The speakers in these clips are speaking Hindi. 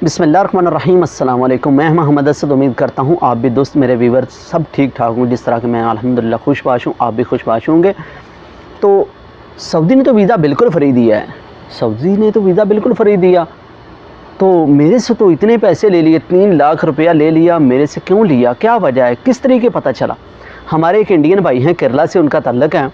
बिस्मिल्लाहिर्रहमानिर्रहीम अस्सलाम वालेकुम। मैं मोहम्मद असद, उम्मीद करता हूँ आप भी दोस्त मेरे व्यूवर सब ठीक ठाक हूँ। जिस तरह के मैं अल्हम्दुलिल्लाह खुशबाश हूँ, आप भी खुशबाश होंगे। तो सऊदी ने तो वीज़ा बिल्कुल फ्री दिया है। सऊदी ने तो वीज़ा बिल्कुल फ्री दिया, तो मेरे से तो इतने पैसे ले लिए, 3 लाख रुपया ले लिया। मेरे से क्यों लिया, क्या वजह है, किस तरीके पता चला? हमारे एक इंडियन भाई हैं, केरला से उनका ताल्लुक़ है।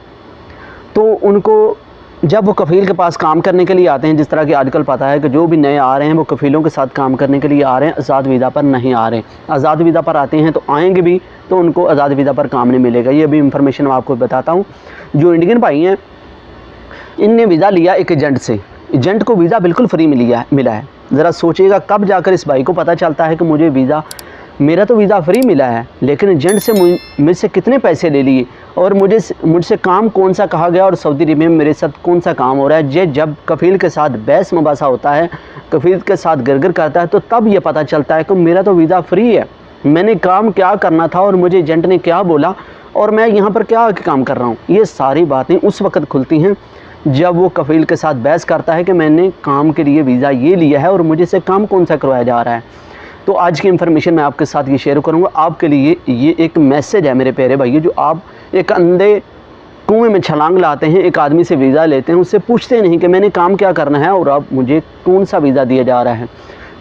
तो उनको जब वो कफ़ील के पास काम करने के लिए आते हैं, जिस तरह की आजकल पता है कि जो भी नए आ रहे हैं वो कफ़ीलों के साथ काम करने के लिए आ रहे हैं, आज़ाद वीज़ा पर नहीं आ रहे। आज़ाद वीज़ा पर आते हैं तो आएंगे भी तो उनको आज़ाद वीज़ा पर काम नहीं मिलेगा। ये भी इंफॉर्मेशन मैं आपको बताता हूँ। जो इंडियन भाई हैं, इनने वीज़ा लिया एक एजेंट से। एजेंट को वीज़ा बिल्कुल फ्री मिला है। ज़रा सोचिएगा कब जाकर इस भाई को पता चलता है कि मुझे वीज़ा, मेरा तो वीज़ा फ्री मिला है, लेकिन एजेंट से मुझसे कितने पैसे ले लिए और मुझसे काम कौन सा कहा गया और सऊदी अरब में मेरे साथ कौन सा काम हो रहा है। जब कफ़ील के साथ बहस मुबासा होता है, कफ़ील के साथ गिरगिर करता है, तो तब ये पता चलता है कि मेरा तो वीज़ा फ्री है, मैंने काम क्या करना था और मुझे एजेंट ने क्या बोला और मैं यहाँ पर क्या काम कर रहा हूँ। ये सारी बातें उस वक़्त खुलती हैं जब वो कफ़ील के साथ बहस करता है कि मैंने काम के लिए वीज़ा ये लिया है और मुझे से काम कौन सा करवाया जा रहा है। तो आज की इन्फॉर्मेशन मैं आपके साथ ये शेयर करूँगा। आपके लिए ये एक मैसेज है मेरे प्यारे भाई। जो आप एक अंधे कुएं में छलांग लाते हैं, एक आदमी से वीज़ा लेते हैं, उससे पूछते नहीं कि मैंने काम क्या करना है और अब मुझे कौन सा वीज़ा दिया जा रहा है।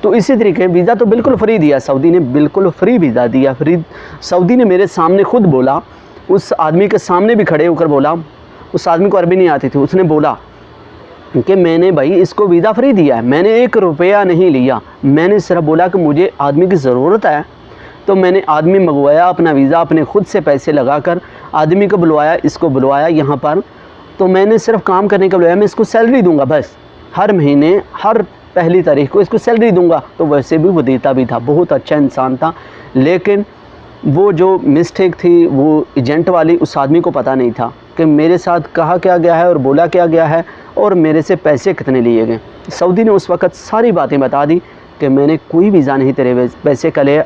तो इसी तरीके वीज़ा तो बिल्कुल फ्री दिया, सऊदी ने बिल्कुल फ्री वीज़ा दिया। फ्री सऊदी ने मेरे सामने खुद बोला, उस आदमी के सामने भी खड़े होकर बोला। उस आदमी को अरबी नहीं आती थी, उसने बोला कि मैंने भाई इसको वीज़ा फ्री दिया है, मैंने 1 रुपया नहीं लिया। मैंने सिर्फ बोला कि मुझे आदमी की ज़रूरत है, तो मैंने आदमी मंगवाया, अपना वीज़ा अपने खुद से पैसे लगाकर आदमी को बुलवाया, इसको बुलवाया यहाँ पर। तो मैंने सिर्फ काम करने का बुलवाया, मैं इसको सैलरी दूंगा बस, हर महीने हर पहली तारीख को इसको सैलरी दूंगा। तो वैसे भी वो देता भी था, बहुत अच्छा इंसान था। लेकिन वो जो मिस्टेक थी वो एजेंट वाली, उस आदमी को पता नहीं था कि मेरे साथ कहा क्या गया है और बोला क्या गया है और मेरे से पैसे कितने लिए गए। सऊदी ने उस वक़्त सारी बातें बता दी कि मैंने कोई वीज़ा नहीं तेरे पैसे का लिया,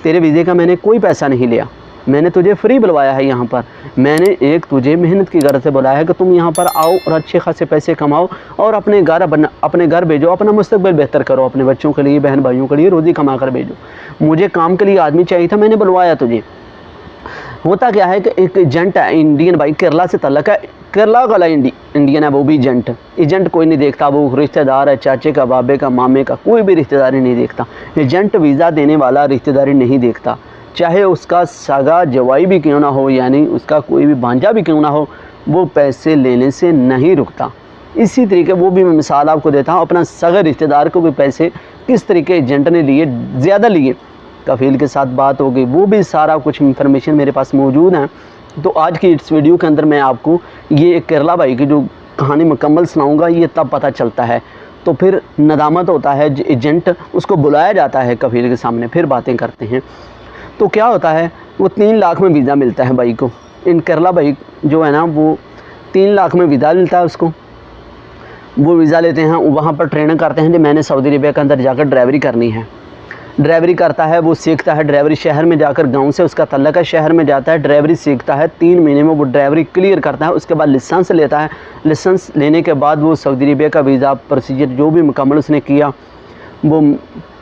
तेरे वीज़े का मैंने कोई पैसा नहीं लिया, मैंने तुझे फ्री बुलवाया है यहाँ पर। मैंने एक तुझे मेहनत की गर्ज से बुलाया है कि तुम यहाँ पर आओ और अच्छे खासे पैसे कमाओ और अपने घर भेजो, अपना मुस्तकबिल बेहतर करो, अपने बच्चों के लिए, बहन भाइयों के लिए रोज़ी कमा कर भेजो। मुझे काम के लिए आदमी चाहिए था, मैंने बुलवाया तुझे। होता क्या है कि एक एजेंट है, इंडियन भाई, केरला से तल्लक है, केरला वाला इंडियन है, वो भी एजेंट कोई नहीं देखता। वो रिश्तेदार है, चाचे का, बाबे का, मामे का, कोई भी रिश्तेदारी नहीं देखता। एजेंट वीज़ा देने वाला रिश्तेदारी नहीं देखता, चाहे उसका सगा जवाई भी क्यों ना हो, यानी उसका कोई भी भांजा भी क्यों ना हो, वो पैसे लेने से नहीं रुकता। इसी तरीके वो भी मैं मिसाल आपको देता हूँ, अपना सगा रिश्तेदार को भी पैसे किस तरीके एजेंट ने लिए, ज़्यादा लिए। कफ़ील के साथ बात हो गई, वो भी सारा कुछ इन्फॉर्मेशन मेरे पास मौजूद है। तो आज की इस वीडियो के अंदर मैं आपको ये केरला भाई की जो कहानी मुकम्मल सुनाऊंगा। ये तब पता चलता है, तो फिर नदामत होता है। एजेंट उसको बुलाया जाता है कफ़ील के सामने, फिर बातें करते हैं। तो क्या होता है, वो 3 लाख में वीज़ा मिलता है भाई को। इन केरला भाई जो है ना, वो 3 लाख में वीज़ा मिलता है उसको। वो वीज़ा लेते हैं, वहाँ पर ट्रेनिंग करते हैं। जो मैंने सऊदी अरबिया के अंदर जाकर ड्राइवरी करनी है, ड्राइवरी करता है, वो सीखता है ड्राइवरी। शहर में जाकर, गांव से उसका तल्लक है, शहर में जाता है, ड्राइवरी सीखता है। 3 महीने में वो ड्राइवरी क्लियर करता है। उसके बाद लाइसेंस लेता है। लाइसेंस लेने के बाद वो सऊदी अरबिया का वीज़ा प्रोसीजर जो भी मुकम्मल उसने किया, वो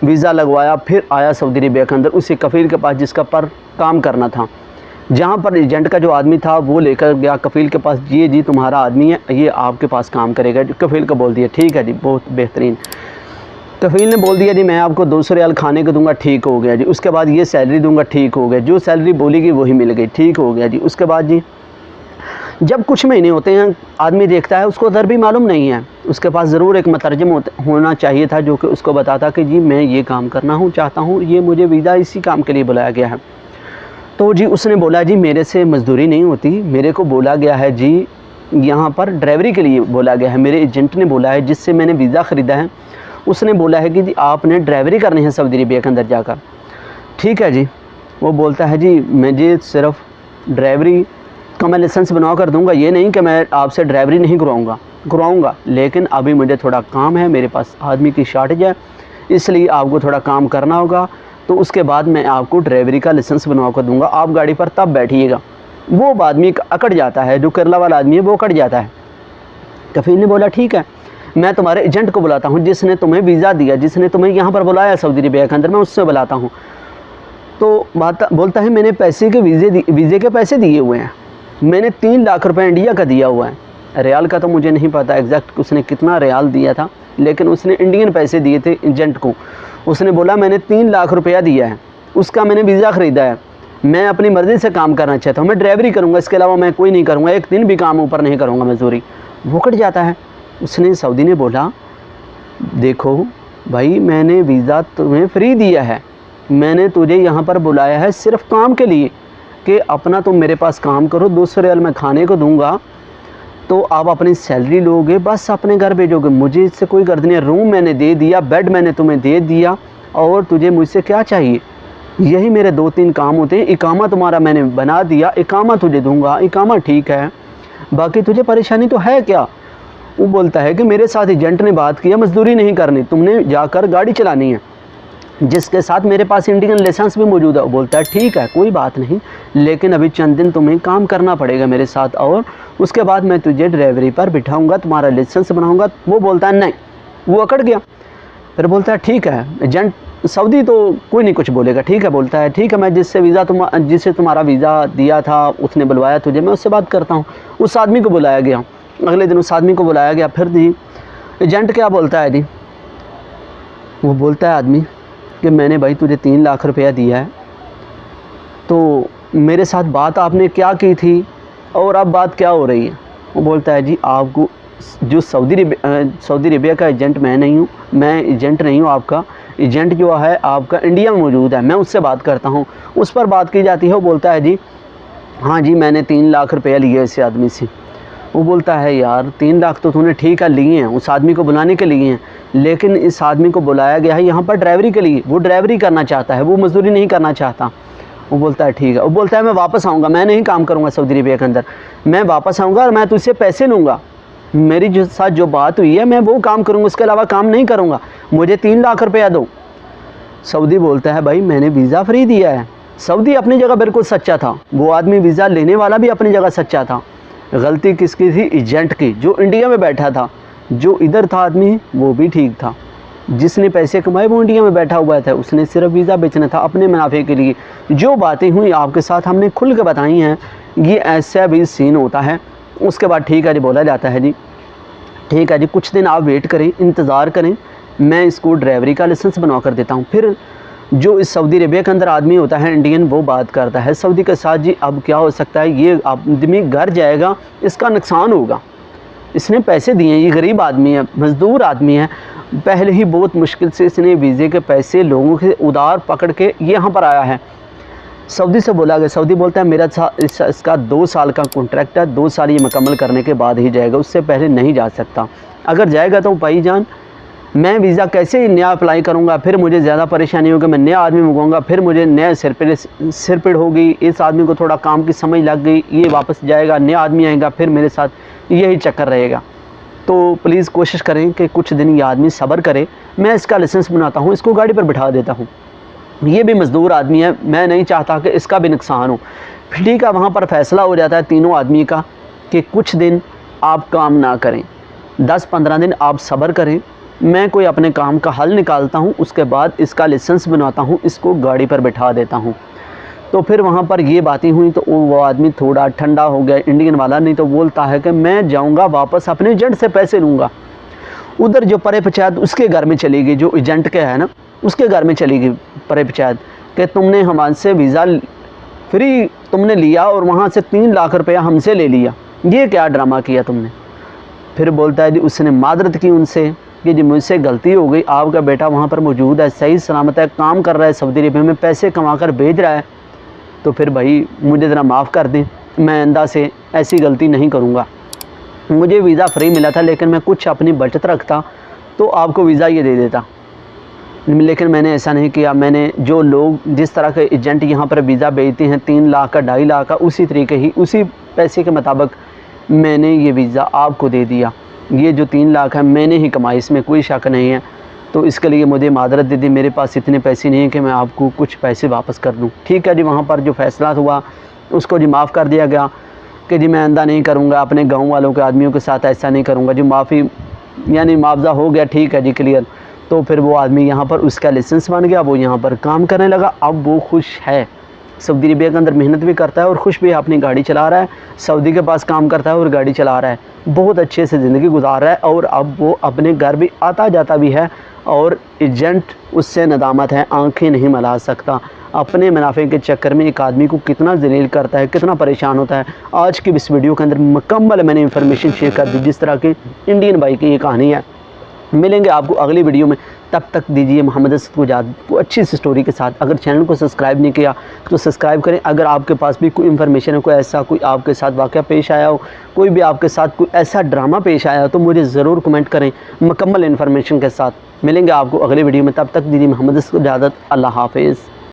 वीज़ा लगवाया, फिर आया सऊदी अरबिया के अंदर उसी कफ़ील के पास जिसका पर काम करना था। जहाँ पर एजेंट का जो आदमी था वो लेकर गया कफ़ील के पास, ये जी तुम्हारा आदमी है, ये आपके पास काम करेगा। कफ़ील को बोल दिया ठीक है जी, बहुत बेहतरीन। कफ़ील ने बोल दिया जी मैं आपको 200 रियाल खाने को दूंगा, ठीक हो गया जी। उसके बाद ये सैलरी दूंगा, ठीक हो गया। जो सैलरी बोलेगी वही मिल गई, ठीक हो गया जी। उसके बाद जी जब कुछ महीने होते हैं, आदमी देखता है उसको अरबी मालूम नहीं है, उसके पास ज़रूर एक मुतरजम होना चाहिए था जो कि उसको बताता कि जी मैं ये काम करना चाहता हूँ, ये मुझे वीज़ा इसी काम के लिए बुलाया गया है। तो जी उसने बोला जी मेरे से मजदूरी नहीं होती, मेरे को बोला गया है जी यहाँ पर ड्राइवरी के लिए बोला गया है। मेरे एजेंट ने बोला है, जिससे मैंने वीज़ा ख़रीदा है, उसने बोला है कि जी आपने ड्राइवरी करनी है सऊदी अरबिया के अंदर जाकर। ठीक है जी। वो बोलता है जी मुझे सिर्फ ड्राइवरी का मैं लाइसेंस बनवा कर दूंगा, ये नहीं कि मैं आपसे ड्राइवरी नहीं करवाऊंगा, लेकिन अभी मुझे थोड़ा काम है, मेरे पास आदमी की शॉर्टेज है, इसलिए आपको थोड़ा काम करना होगा। तो उसके बाद मैं आपको ड्राइवरी का लाइसेंस बनवा कर दूंगा, आप गाड़ी पर तब बैठिएगा। वो आदमी अकड़ जाता है, जो केरला वाला आदमी है वो अकड़ जाता है। कफ़ील ने बोला ठीक है। मैं तुम्हारे एजेंट को बुलाता हूँ जिसने तुम्हें वीज़ा दिया, जिसने तुम्हें यहाँ पर बुलाया सऊदी अरेबिया के अंदर, मैं उससे बुलाता हूँ। तो बोलता है मैंने वीज़े के पैसे दिए हुए हैं, मैंने 3 लाख रुपए इंडिया का दिया हुआ है। रियाल का तो मुझे नहीं पता एग्जैक्ट उसने कितना रियाल दिया था, लेकिन उसने इंडियन पैसे दिए थे एजेंट को। उसने बोला मैंने 3 लाख रुपया दिया है, उसका मैंने वीज़ा ख़रीदा है, मैं अपनी मर्ज़ी से काम करना चाहता हूँ, मैं ड्राइवरी करूँगा, इसके अलावा मैं कोई नहीं करूँगा, एक दिन भी काम ऊपर नहीं करूँगा मजदूरी। वो कट जाता है। उसने सऊदी ने बोला देखो भाई मैंने वीज़ा तुम्हें फ्री दिया है, मैंने तुझे यहाँ पर बुलाया है सिर्फ काम के लिए कि अपना तुम मेरे पास काम करो, 200 रियाल मैं खाने को दूंगा, तो आप अपनी सैलरी लोगे, बस अपने घर भेजोगे, मुझे इससे कोई गर्द नहीं है। रूम मैंने दे दिया, बेड मैंने तुम्हें दे दिया, और तुझे मुझसे क्या चाहिए? यही मेरे 2-3 काम होते हैं। इकामा तुम्हारा मैंने बना दिया, इकामा तुझे दूंगा, इकामा ठीक है, बाकी तुझे परेशानी तो है क्या? वो बोलता है कि मेरे साथ एजेंट ने बात किया, मजदूरी नहीं करनी, तुमने जाकर गाड़ी चलानी है, जिसके साथ मेरे पास इंडियन लाइसेंस भी मौजूद है। वो बोलता है ठीक है कोई बात नहीं, लेकिन अभी चंद दिन तुम्हें काम करना पड़ेगा मेरे साथ, और उसके बाद मैं तुझे ड्राइवरी पर बिठाऊंगा, तुम्हारा लाइसेंस बनाऊंगा। वो बोलता है नहीं, वो अकड़ गया। फिर बोलता है ठीक है, एजेंट सऊदी तो कोई नहीं कुछ बोलेगा, ठीक है। बोलता है ठीक है, मैं जिससे तुम्हारा वीज़ा दिया था, उसने बुलवाया तुझे, मैं उससे बात करता हूँ। उस आदमी को बुलाया गया, अगले दिन उस आदमी को बुलाया गया। फिर जी एजेंट क्या बोलता है जी, वो बोलता है आदमी कि मैंने भाई तुझे 3 लाख रुपया दिया है, तो मेरे साथ बात आपने क्या की थी और अब बात क्या हो रही है? वो बोलता है जी आपको जो सऊदी अरेबिया का एजेंट मैं नहीं हूँ, मैं एजेंट नहीं हूँ आपका, एजेंट जो है आपका इंडिया में मौजूद है, मैं उससे बात करता हूँ, उस पर बात की जाती है। वो बोलता है जी हाँ जी मैंने 3 लाख रुपया लिए इस आदमी से। वो बोलता है यार 3 लाख तो तूने ठीक है लिए हैं, उस आदमी को बुलाने के लिए हैं, लेकिन इस आदमी को बुलाया गया है यहाँ पर ड्राइवरी के लिए, वो ड्राइवरी करना चाहता है, वो मजदूरी नहीं करना चाहता। वो बोलता है ठीक है। वो बोलता है मैं वापस आऊँगा, मैं नहीं काम करूँगा सऊदी अरेबिया के अंदर, मैं वापस आऊँगा और मैं तुझसे पैसे लूँगा, मेरी जो साथ जो बात हुई है मैं वो काम करूँगा, उसके अलावा काम नहीं करूँगा, मुझे 3 लाख रुपया दो। सऊदी बोलता है भाई मैंने वीज़ा फ्री दिया है। सऊदी अपनी जगह बिल्कुल सच्चा था, वो आदमी वीज़ा लेने वाला भी अपनी जगह सच्चा था। गलती किसकी थी? एजेंट की, जो इंडिया में बैठा था। जो इधर था आदमी वो भी ठीक था, जिसने पैसे कमाए वो इंडिया में बैठा हुआ था, उसने सिर्फ वीज़ा बेचना था अपने मुनाफे के लिए। जो बातें हुई आपके साथ हमने खुल के बताई हैं, ये ऐसा भी सीन होता है। उसके बाद ठीक है जी बोला जाता है जी ठीक है जी कुछ दिन आप वेट करें, इंतज़ार करें, मैं इसको ड्राइवरी का लाइसेंस बनवा कर देता हूँ। फिर जो इस सऊदी अरेबिया के अंदर आदमी होता है इंडियन, वो बात करता है सऊदी के साथ जी अब क्या हो सकता है, ये आदमी घर जाएगा, इसका नुकसान होगा, इसने पैसे दिए, ये गरीब आदमी है, मज़दूर आदमी है, पहले ही बहुत मुश्किल से इसने वीज़े के पैसे लोगों के उधार पकड़ के यहाँ पर आया है। सऊदी से बोला गया, सऊदी बोलता है मेरा इसका 2 साल का कॉन्ट्रैक्ट है, 2 साल ये मुकम्मल करने के बाद ही जाएगा, उससे पहले नहीं जा सकता। अगर जाएगा तो भाईजान मैं वीज़ा कैसे नया अप्लाई करूँगा, फिर मुझे ज़्यादा परेशानी होगी, मैं नया आदमी मंगवाऊँगा, फिर मुझे नया सिरपिड़ होगी, इस आदमी को थोड़ा काम की समझ लग गई, ये वापस जाएगा, नया आदमी आएगा, फिर मेरे साथ यही चक्कर रहेगा। तो प्लीज़ कोशिश करें कि कुछ दिन ये आदमी सब्र करे, मैं इसका लाइसेंस बनाता हूँ, इसको गाड़ी पर बिठा देता हूँ, ये भी मज़दूर आदमी है, मैं नहीं चाहता कि इसका भी नुकसान हो। फिर ठीक है, वहाँ पर फैसला हो जाता है तीनों आदमी का कि कुछ दिन आप काम ना करें, 10-15 दिन आप सब्र करें, मैं कोई अपने काम का हल निकालता हूँ, उसके बाद इसका लाइसेंस बनाता हूँ, इसको गाड़ी पर बिठा देता हूँ। तो फिर वहाँ पर ये बातें हुई तो वो आदमी थोड़ा ठंडा हो गया, इंडियन वाला, नहीं तो बोलता है कि मैं जाऊँगा वापस अपने एजेंट से पैसे लूँगा। उधर जो परे पंचायत उसके घर में चली गई, जो एजेंट के है ना उसके घर में चली गई परे पंचायत कि तुमने हमसे वीज़ा फ्री तुमने लिया और वहाँ से 3 लाख रुपया हमसे ले लिया, ये क्या ड्रामा किया तुमने। फिर बोलता है जी उसने मादरत की उनसे कि जी मुझसे गलती हो गई, आपका बेटा वहाँ पर मौजूद है, सही सलामत है, काम कर रहा है सऊदी अरेबिया में, पैसे कमा कर भेज रहा है, तो फिर भाई मुझे ज़रा माफ़ कर दें, मैं आइंदा से ऐसी गलती नहीं करूँगा। मुझे वीज़ा फ्री मिला था, लेकिन मैं कुछ अपनी बचत रखता तो आपको वीज़ा ये दे देता, लेकिन मैंने ऐसा नहीं किया। मैंने जो लोग जिस तरह के एजेंट यहाँ पर वीज़ा भेजते हैं 3 लाख का 2.5 लाख का, उसी तरीके ही उसी पैसे के मुताबिक मैंने ये वीज़ा आपको दे दिया। ये जो 3 लाख है मैंने ही कमाई, इसमें कोई शक नहीं है, तो इसके लिए मुझे मादरत दे दी, मेरे पास इतने पैसे नहीं हैं कि मैं आपको कुछ पैसे वापस कर दूं। ठीक है जी, वहाँ पर जो फैसला हुआ उसको जी माफ़ कर दिया गया कि जी मैं आइंदा नहीं करूँगा, अपने गांव वालों के आदमियों के साथ ऐसा नहीं करूँगा, जो माफ़ी यानी मुआवजा हो गया, ठीक है जी क्लियर। तो फिर वो आदमी यहाँ पर उसका लाइसेंस बन गया, वो यहाँ पर काम करने लगा, अब वो खुश है, सऊदी अरबिया के अंदर मेहनत भी करता है और खुश भी है, अपनी गाड़ी चला रहा है, सऊदी के पास काम करता है और गाड़ी चला रहा है, बहुत अच्छे से ज़िंदगी गुजार रहा है। और अब वो अपने घर भी आता जाता भी है और एजेंट उससे नदामत है, आंखें नहीं मिला सकता। अपने मुनाफे के चक्कर में एक आदमी को कितना जलील करता है, कितना परेशान होता है। आज की इस वीडियो के अंदर मुकम्मल मैंने इंफॉर्मेशन शेयर कर दी, जिस तरह की इंडियन बाइक की ये कहानी है। मिलेंगे आपको अगली वीडियो में, तब तक दीजिए मोहम्मद असद को इजाज़त को अच्छी सी स्टोरी के साथ। अगर चैनल को सब्सक्राइब नहीं किया तो सब्सक्राइब करें। अगर आपके पास भी कोई इन्फॉर्मेशन है, कोई ऐसा कोई आपके साथ वाक़या पेश आया हो, कोई भी आपके साथ कोई ऐसा ड्रामा पेश आया हो, तो मुझे ज़रूर कमेंट करें मुकम्मल इन्फॉर्मेशन के साथ। मिलेंगे आपको अगली वीडियो में, तब तक दीजिए मोहम्मद असद को इजाज़त। अल्लाह हाफ़िज़।